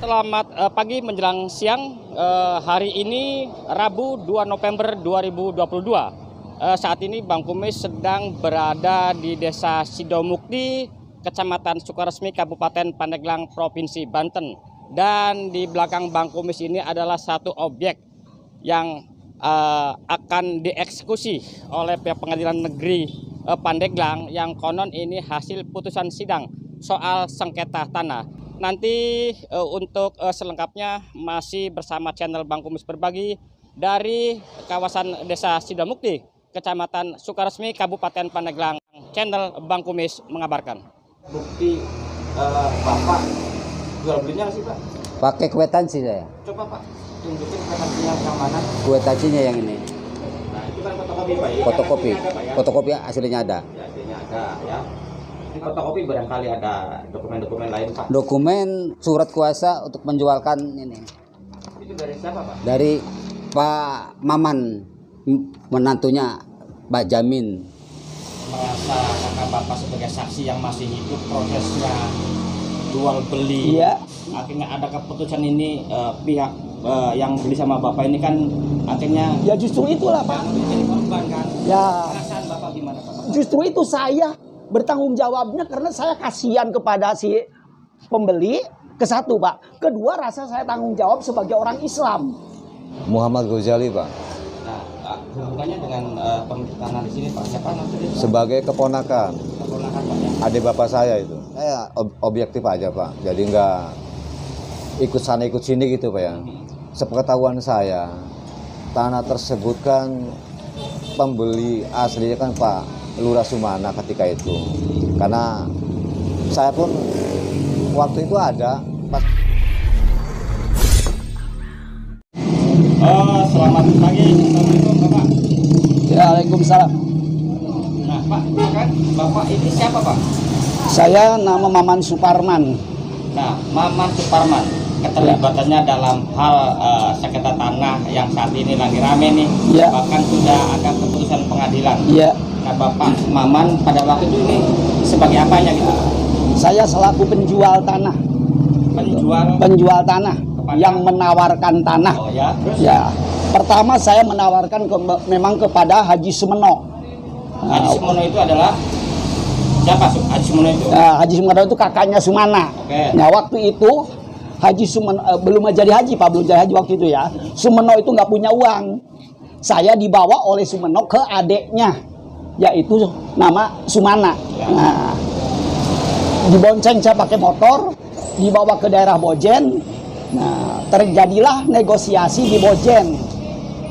Selamat pagi menjelang siang. Hari ini Rabu 2 November 2022. Saat ini Bang Kumis sedang berada di Desa Sidomukti, Kecamatan Sukaresmi, Kabupaten Pandeglang, Provinsi Banten. Dan di belakang Bang Kumis ini adalah satu objek yang akan dieksekusi oleh pihak Pengadilan Negeri Pandeglang, yang konon ini hasil putusan sidang soal sengketa tanah. Nanti untuk selengkapnya masih bersama channel Bang Kumis Berbagi dari kawasan Desa Sidomukti, Kecamatan Sukaresmi, Kabupaten Pandeglang. Channel Bang Kumis mengabarkan. Bukti Bapak jual belinya sih Pak? Pakai kwitansi saya. Coba Pak, tunjukin kwitansinya yang mana? Kwitansinya yang ini. Nah itu kan fotokopi Pak ya? Fotokopi. Ada, Pak, ya? Fotokopi aslinya ada. Ya, aslinya ada ya. Di fotokopi barangkali ada dokumen-dokumen lain Pak. Dokumen surat kuasa untuk menjualkan ini. Itu dari siapa Pak? Dari Pak Maman, menantunya Pak Jamin. Merasa kakak Bapak sebagai saksi yang masih hidup prosesnya jual beli. Iya. Akhirnya ada keputusan ini, pihak yang beli sama Bapak ini kan akhirnya Ya justru itulah Pak. menjadi korban kan. Ya Perasaan Bapak gimana Pak? justru itu saya bertanggung jawabnya karena saya kasihan kepada si pembeli. Kesatu Pak. Kedua, rasa saya tanggung jawab sebagai orang Islam. Muhammad Ghazali Pak, Nah, hubungannya dengan pemilik tanah di sini Pak, siapa namanya? sebagai keponakan Keponakan Pak ya. adik bapak saya itu. Saya objektif aja Pak, jadi nggak ikut sana ikut sini gitu Pak ya. Sepengetahuan saya, tanah tersebut kan pembeli aslinya kan Pak Lurah Sumana ketika itu. Karena saya pun waktu itu ada pas. Selamat pagi, Assalamualaikum Bapak. Ya, Waalaikumsalam. Nah Pak, kan Bapak ini siapa Pak? Saya nama Maman Suparman. Nah, Maman Suparman, keterlibatannya dalam hal sengketa tanah yang saat ini lagi rame nih, Ya. bahkan sudah ada keputusan pengadilan. Ya, Nah Bapak Maman pada waktu itu ini sebagai apanya gitu? saya selaku penjual tanah. Penjual tanah yang menawarkan tanah. Oh ya, terus Ya, pertama saya menawarkan memang kepada Haji Sumeno. Haji Sumono itu adalah siapa Haji Sumono itu? Haji Sumeno itu kakaknya Sumana. Oke. Nah, waktu itu Haji Sumeno belum jadi haji Pak, belum jadi haji waktu itu ya. Sumeno itu nggak punya uang. Saya dibawa oleh Sumeno ke adeknya, yaitu nama Sumana. Ya. Nah, dibonceng saya pakai motor, dibawa ke daerah Bojen. Nah, terjadilah negosiasi di Bojen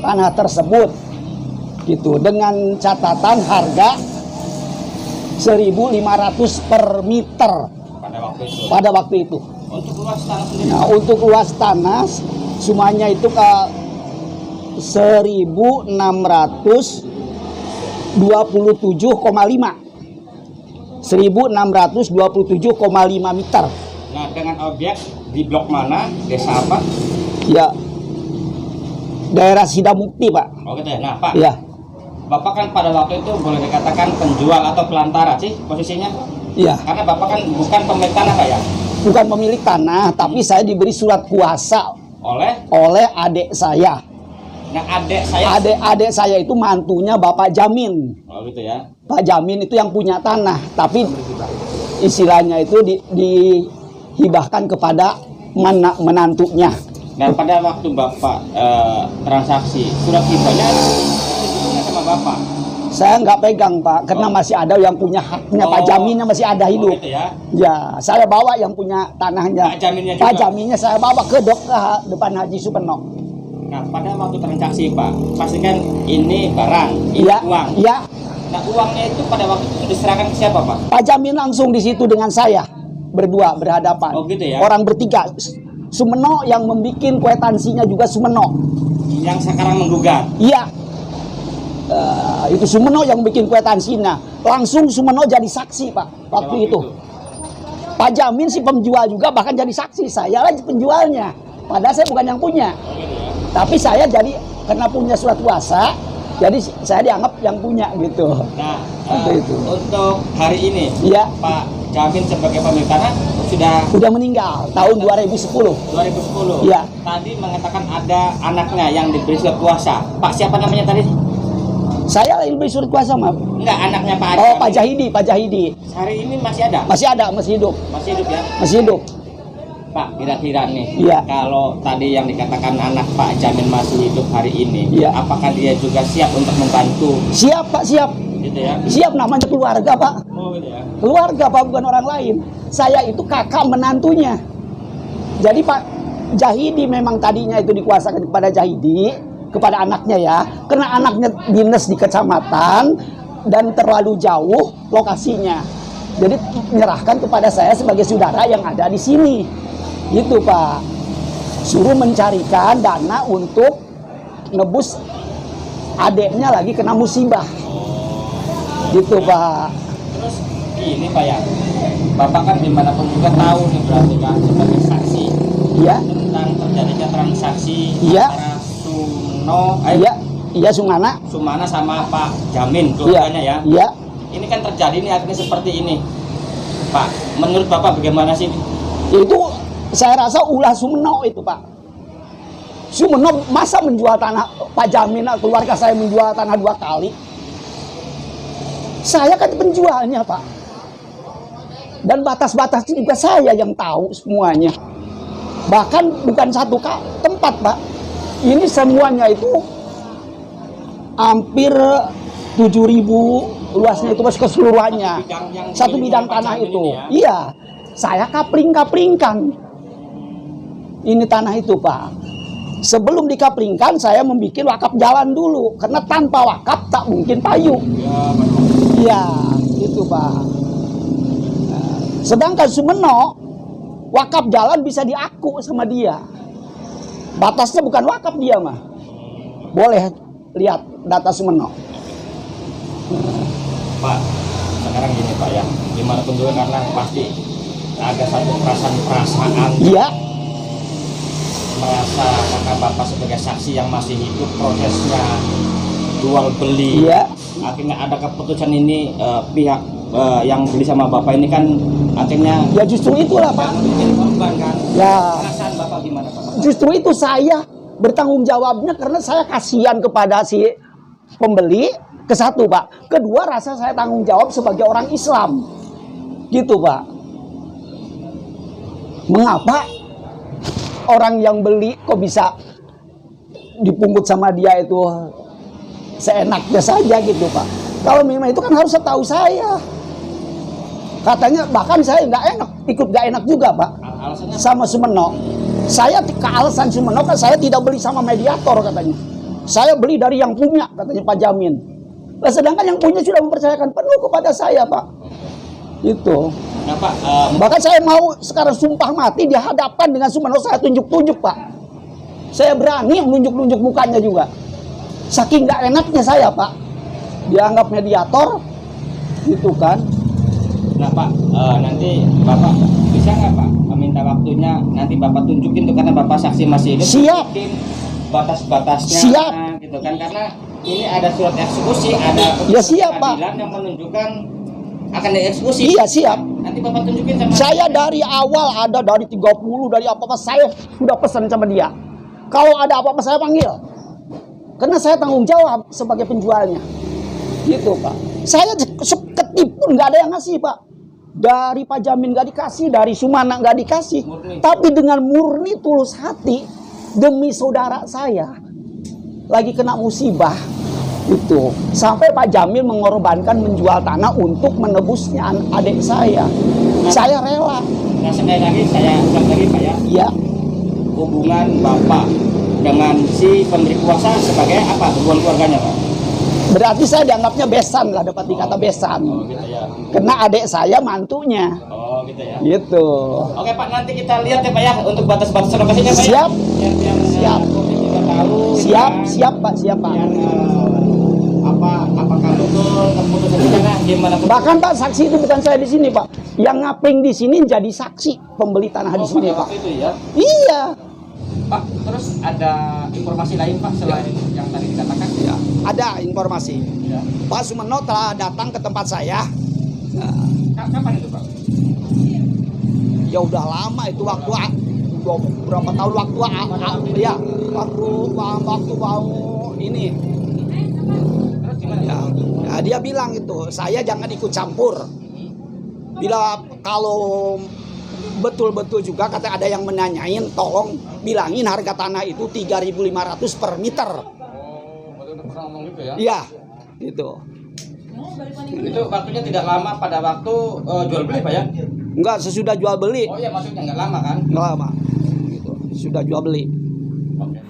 tanah tersebut, gitu, dengan catatan harga 1.500 per meter Pada waktu itu. pada waktu itu. Untuk luas tanah sendiri. Nah, untuk luas tanah semuanya itu ke 1.627,5 meter. Nah, dengan objek di blok mana, desa apa? Ya, daerah Sidomukti Pak. Oh gitu ya. Nah Pak, Ya, Bapak kan pada waktu itu boleh dikatakan penjual atau pelantara sih posisinya? ya, Karena Bapak kan bukan pemilik tanah Pak ya? bukan pemilik tanah, tapi saya diberi surat kuasa oleh adik saya. Nah adik saya. Adik saya itu mantunya Bapak Jamin. Oh gitu ya. Pak Jamin itu yang punya tanah, tapi istilahnya itu dihibahkan kepada menantunya. Nah pada waktu Bapak transaksi, surat hibahnya itu sama Bapak? Saya nggak pegang Pak, karena masih ada yang punya haknya. Pak Jaminnya masih ada hidup. Oh gitu ya. Ya, saya bawa yang punya tanahnya. Pak Jaminnya juga? Pak Jaminnya saya bawa ke depan Haji Supeno. Nah pada waktu transaksi Pak, pastikan ini barang, ini Iya, uang. iya. Nah uangnya itu pada waktu itu diserahkan ke siapa Pak? Pak Jamin langsung di situ dengan saya berdua berhadapan. Oh gitu ya. Orang bertiga. Sumeno yang membuat kwitansinya juga Sumeno. Yang sekarang menggugat. Iya. Itu Sumeno yang bikin kwitansinya. Langsung Sumeno jadi saksi Pak waktu itu. Pak Jamin si penjual juga bahkan jadi saksi. Saya lagi penjualnya. Padahal saya bukan yang punya. Tapi saya jadi karena punya surat kuasa, jadi saya dianggap yang punya gitu. Nah, Itu. untuk hari ini, Iya. Pak Jamin sebagai pemilik tanah Sudah meninggal tahun 2010. 2010. Iya. Tadi mengatakan ada anaknya yang diberi surat kuasa. Pak siapa namanya tadi? Saya yang beri surat kuasa, Mas. Enggak, anaknya Pak Oh, Pak Jahidi, Pak Jahidi. Hari ini masih ada? Masih ada, masih hidup. Masih hidup ya? Masih hidup. Pak, kira-kira nih, Iya. kalau tadi yang dikatakan anak Pak Jamin masih hidup hari ini, Iya. apakah dia juga siap untuk membantu? Siap, Pak, siap. Gitu ya? Siap, namanya keluarga, Pak. Oh gitu ya? Keluarga, Pak, bukan orang lain. Saya itu kakak menantunya. Jadi Pak Jahidi memang tadinya itu dikuasakan kepada Jahidi, kepada anaknya ya. Karena anaknya dinas di kecamatan dan terlalu jauh lokasinya. Jadi menyerahkan kepada saya sebagai saudara yang ada di sini. Gitu, Pak. Suruh mencarikan dana untuk nebus adeknya lagi kena musibah. Gitu, Pak. Terus ini Pak ya, Bapak kan dimanapun juga tahu nih berarti kan sebagai saksi Iya. tentang terjadinya transaksi Iya. antara Suno, Iya, Sumana sama Pak Jamin keluarganya ya. Iya. Ini kan terjadi nih akhirnya seperti ini, Pak. Menurut Bapak bagaimana sih? Itu saya rasa ulah Sumeno itu, Pak. Sumeno masa menjual tanah, Pak Jamin, keluarga saya menjual tanah 2 kali. Saya kan penjualnya, Pak. Dan batas-batasnya juga saya yang tahu semuanya. Bahkan bukan satu tempat, Pak. Ini semuanya itu hampir 7.000 luasnya itu masih keseluruhannya. Satu bidang tanah itu. Iya. Saya kapling-kaplingkan. Ini tanah itu, Pak. Sebelum dikaplingkan, saya membuat wakaf jalan dulu. Karena tanpa wakaf tak mungkin payu. Iya, itu, Pak. Nah, sedangkan Sumeno, wakaf jalan bisa diaku sama dia. Batasnya bukan wakaf dia, mah. Boleh lihat data Sumeno. Pak, sekarang gini Pak ya, gimana pun juga karena pasti ada satu perasaan Iya. merasa karena Bapak sebagai saksi yang masih hidup prosesnya jual beli. Iya. Akhirnya ada keputusan ini pihak yang beli sama Bapak ini kan akhirnya Ya justru itulah, Pak. menjadi korban kan. Ya. Perasaan Bapak gimana Pak? Justru itu saya bertanggung jawabnya karena saya kasihan kepada si pembeli. Kesatu, Pak. Kedua, rasa saya tanggung jawab sebagai orang Islam. Gitu, Pak. Mengapa orang yang beli kok bisa dipungut sama dia itu seenaknya saja gitu, Pak. Kalau memang itu kan harus tahu saya. Katanya bahkan saya nggak enak, ikut nggak enak juga, Pak. Alasannya Sama Sumeno. Saya alasan Sumeno kan saya tidak beli sama mediator katanya. Saya beli dari yang punya, katanya Pak Jamin. Nah, sedangkan yang punya sudah mempercayakan penuh kepada saya, Pak. Itu. nah, Pak, Bahkan saya mau sekarang sumpah mati di hadapan dengan Sumeno, saya tunjuk-tunjuk, Pak. Saya berani menunjuk-nunjuk mukanya juga. Saking nggak enaknya saya, Pak. Dianggap mediator, gitu kan. nah Pak, nanti Bapak bisa nggak Pak minta waktunya nanti Bapak tunjukin tuh karena Bapak saksi masih hidup. Siap. Tunjukin batas-batasnya. Siap. Gitu kan karena ini ada surat eksekusi, ada Ya, siap, Pak. pengadilan yang menunjukkan akan dieksekusi. Iya, siap. Nanti Bapak tunjukin sama Saya dari awal ada dari 30, dari apa-apa saya sudah pesan sama dia. Kalau ada apa-apa saya panggil. Karena saya tanggung jawab sebagai penjualnya. Gitu, Pak. Saya seketipun nggak ada yang ngasih, Pak. Dari Pak Jamin nggak dikasih, dari Sumana nggak dikasih. Tapi dengan murni tulus hati demi saudara saya lagi kena musibah itu, sampai Pak Jamin mengorbankan menjual tanah untuk menebusnya adik saya. Saya rela. Nah sekali lagi saya ulang lagi Pak ya, Ya, hubungan Bapak dengan si pemberi kuasa sebagai apa hubungan keluarganya Pak? berarti saya dianggapnya besan lah, dapat dikata besan. Oh gitu ya. Karena adik saya mantunya. Oh gitu ya. Gitu. Oke Pak, nanti kita lihat ya Pak ya untuk batas-batas lokasinya Pak. Siap. Ya. Biar Siap. publik juga tahu. Siap, ya. siap, Pak, siap, Pak. Biar apakah betul keputusan itu karena gimana pun. Bahkan Pak, saksi itu bukan saya di sini, Pak. Yang ngapling di sini jadi saksi pembeli tanah di sini, Pak. Itu ya. Iya. Pak, terus ada informasi lain Pak selain yang tadi dikatakan? Ya. Ada informasi. Ya. Pak Sumeno telah datang ke tempat saya. Kapan itu Pak? Ya udah lama itu waktu berapa tahun waktu ya waktu mau ini. Ya, ya, dia bilang itu, saya jangan ikut campur. Bila kalau betul-betul juga kata ada yang menanyain, tolong bilangin harga tanah itu 3.500 per meter. Oh, betul pernah ngomong gitu ya? Iya, gitu. Itu waktunya tidak lama pada waktu jual beli Pak ya? Enggak, sesudah jual beli. Oh iya, maksudnya nggak lama kan? Nggak lama. Gitu. Sudah jual beli. Oke.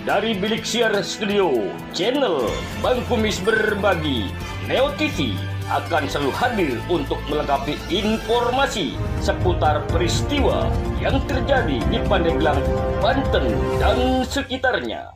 Dari Bilik Siar Studio, channel Bang Kumis Berbagi, Neo TV akan selalu hadir untuk melengkapi informasi seputar peristiwa yang terjadi di Pandeglang, Banten dan sekitarnya.